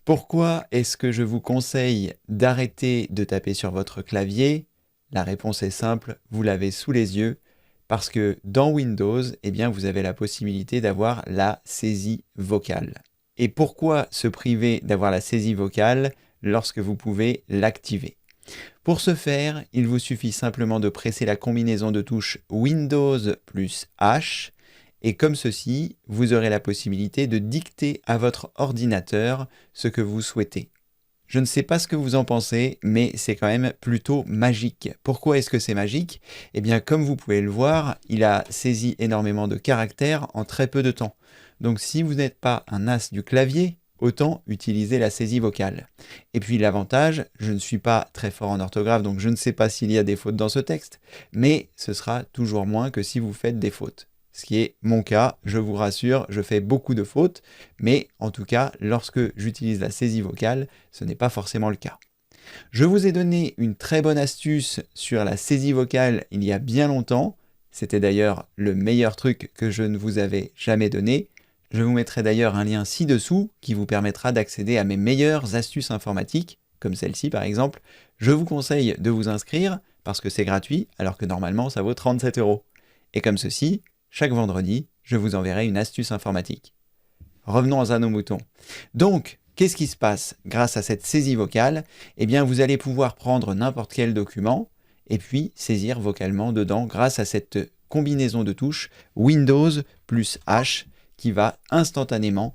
Pourquoi est-ce que je vous conseille d'arrêter de taper sur votre clavier? La réponse est simple, vous l'avez sous les yeux, parce que dans Windows, eh bien, vous avez la possibilité d'avoir la saisie vocale. Et pourquoi se priver d'avoir la saisie vocale lorsque vous pouvez l'activer? Pour ce faire, il vous suffit simplement de presser la combinaison de touches Windows plus H, et comme ceci, vous aurez la possibilité de dicter à votre ordinateur ce que vous souhaitez. Je ne sais pas ce que vous en pensez, mais c'est quand même plutôt magique. Pourquoi est-ce que c'est magique? Eh bien, comme vous pouvez le voir, il a saisi énormément de caractères en très peu de temps. Donc si vous n'êtes pas un as du clavier, autant utiliser la saisie vocale. Et puis l'avantage, je ne suis pas très fort en orthographe, donc je ne sais pas s'il y a des fautes dans ce texte, mais ce sera toujours moins que si vous faites des fautes. Ce qui est mon cas, je vous rassure, je fais beaucoup de fautes, mais en tout cas, lorsque j'utilise la saisie vocale, ce n'est pas forcément le cas. Je vous ai donné une très bonne astuce sur la saisie vocale il y a bien longtemps. C'était d'ailleurs le meilleur truc que je ne vous avais jamais donné. Je vous mettrai d'ailleurs un lien ci-dessous qui vous permettra d'accéder à mes meilleures astuces informatiques, comme celle-ci par exemple. Je vous conseille de vous inscrire parce que c'est gratuit, alors que normalement ça vaut 37 €. Et comme ceci, chaque vendredi, je vous enverrai une astuce informatique. Revenons à nos moutons. Donc, qu'est-ce qui se passe grâce à cette saisie vocale? Eh bien, vous allez pouvoir prendre n'importe quel document et puis saisir vocalement dedans grâce à cette combinaison de touches Windows plus H qui va instantanément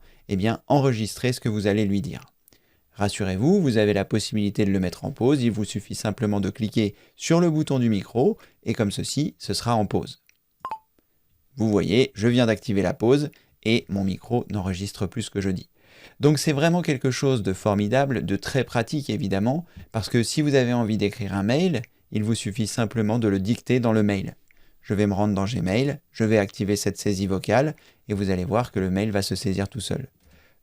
enregistrer ce que vous allez lui dire. Rassurez-vous, vous avez la possibilité de le mettre en pause, il vous suffit simplement de cliquer sur le bouton du micro et comme ceci, ce sera en pause. Vous voyez, je viens d'activer la pause et mon micro n'enregistre plus ce que je dis. Donc c'est vraiment quelque chose de formidable, de très pratique évidemment, parce que si vous avez envie d'écrire un mail, il vous suffit simplement de le dicter dans le mail. Je vais me rendre dans Gmail, je vais activer cette saisie vocale et vous allez voir que le mail va se saisir tout seul.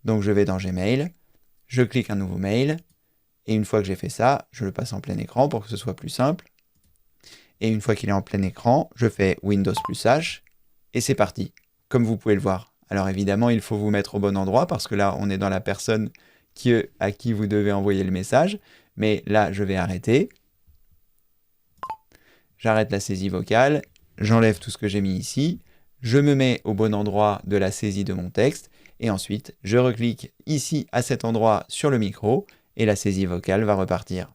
Donc je vais dans Gmail, je clique un nouveau mail et une fois que j'ai fait ça, je le passe en plein écran pour que ce soit plus simple. Et une fois qu'il est en plein écran, je fais Windows plus H et c'est parti, comme vous pouvez le voir. Alors évidemment, il faut vous mettre au bon endroit parce que là, on est dans la personne à qui vous devez envoyer le message. Mais là, je vais arrêter. J'arrête la saisie vocale, j'enlève tout ce que j'ai mis ici, je me mets au bon endroit de la saisie de mon texte et ensuite, je reclique ici à cet endroit sur le micro et la saisie vocale va repartir.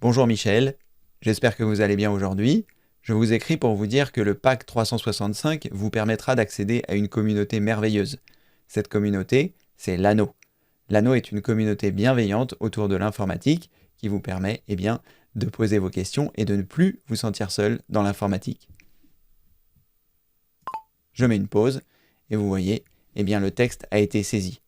Bonjour Michel, j'espère que vous allez bien aujourd'hui. Je vous écris pour vous dire que le pack 365 vous permettra d'accéder à une communauté merveilleuse. Cette communauté, c'est l'Anneau. L'Anneau est une communauté bienveillante autour de l'informatique qui vous permet de poser vos questions et de ne plus vous sentir seul dans l'informatique. Je mets une pause et vous voyez, le texte a été saisi.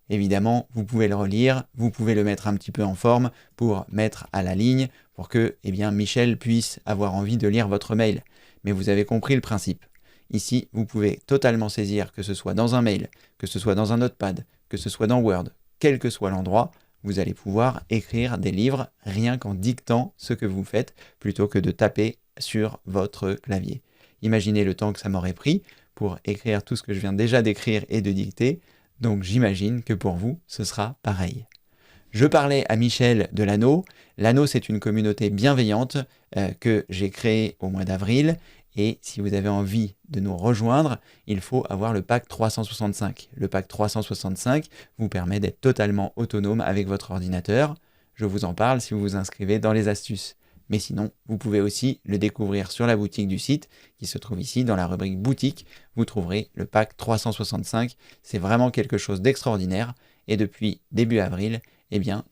Évidemment, vous pouvez le relire, vous pouvez le mettre un petit peu en forme pour mettre à la ligne, pour que Michel puisse avoir envie de lire votre mail. Mais vous avez compris le principe. Ici, vous pouvez totalement saisir, que ce soit dans un mail, que ce soit dans un notepad, que ce soit dans Word, quel que soit l'endroit, vous allez pouvoir écrire des livres rien qu'en dictant ce que vous faites, plutôt que de taper sur votre clavier. Imaginez le temps que ça m'aurait pris pour écrire tout ce que je viens déjà d'écrire et de dicter. Donc j'imagine que pour vous, ce sera pareil. Je parlais à Michel de l'Anneau. L'Anneau, c'est une communauté bienveillante que j'ai créée au mois d'avril. Et si vous avez envie de nous rejoindre, il faut avoir le pack 365. Le pack 365 vous permet d'être totalement autonome avec votre ordinateur. Je vous en parle si vous vous inscrivez dans les astuces. Mais sinon, vous pouvez aussi le découvrir sur la boutique du site qui se trouve ici dans la rubrique boutique. Vous trouverez le pack 365. C'est vraiment quelque chose d'extraordinaire. Et depuis début avril,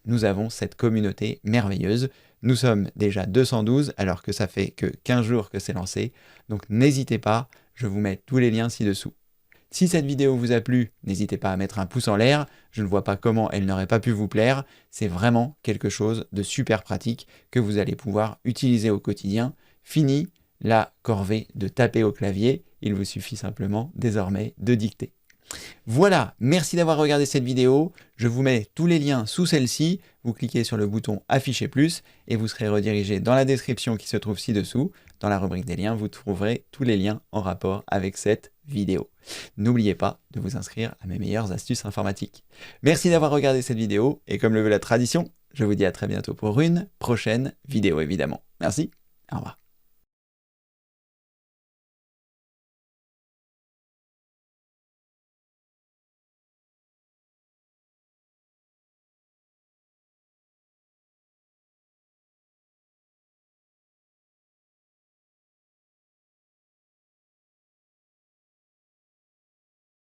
nous avons cette communauté merveilleuse. Nous sommes déjà 212 alors que ça fait que 15 jours que c'est lancé. Donc n'hésitez pas, je vous mets tous les liens ci-dessous. Si cette vidéo vous a plu, n'hésitez pas à mettre un pouce en l'air. Je ne vois pas comment elle n'aurait pas pu vous plaire. C'est vraiment quelque chose de super pratique que vous allez pouvoir utiliser au quotidien. Fini la corvée de taper au clavier. Il vous suffit simplement désormais de dicter. Voilà, merci d'avoir regardé cette vidéo. Je vous mets tous les liens sous celle-ci. Vous cliquez sur le bouton Afficher plus et vous serez redirigé dans la description qui se trouve ci-dessous. Dans la rubrique des liens, vous trouverez tous les liens en rapport avec cette vidéo. N'oubliez pas de vous inscrire à mes meilleures astuces informatiques. Merci d'avoir regardé cette vidéo et comme le veut la tradition, je vous dis à très bientôt pour une prochaine vidéo évidemment. Merci, au revoir.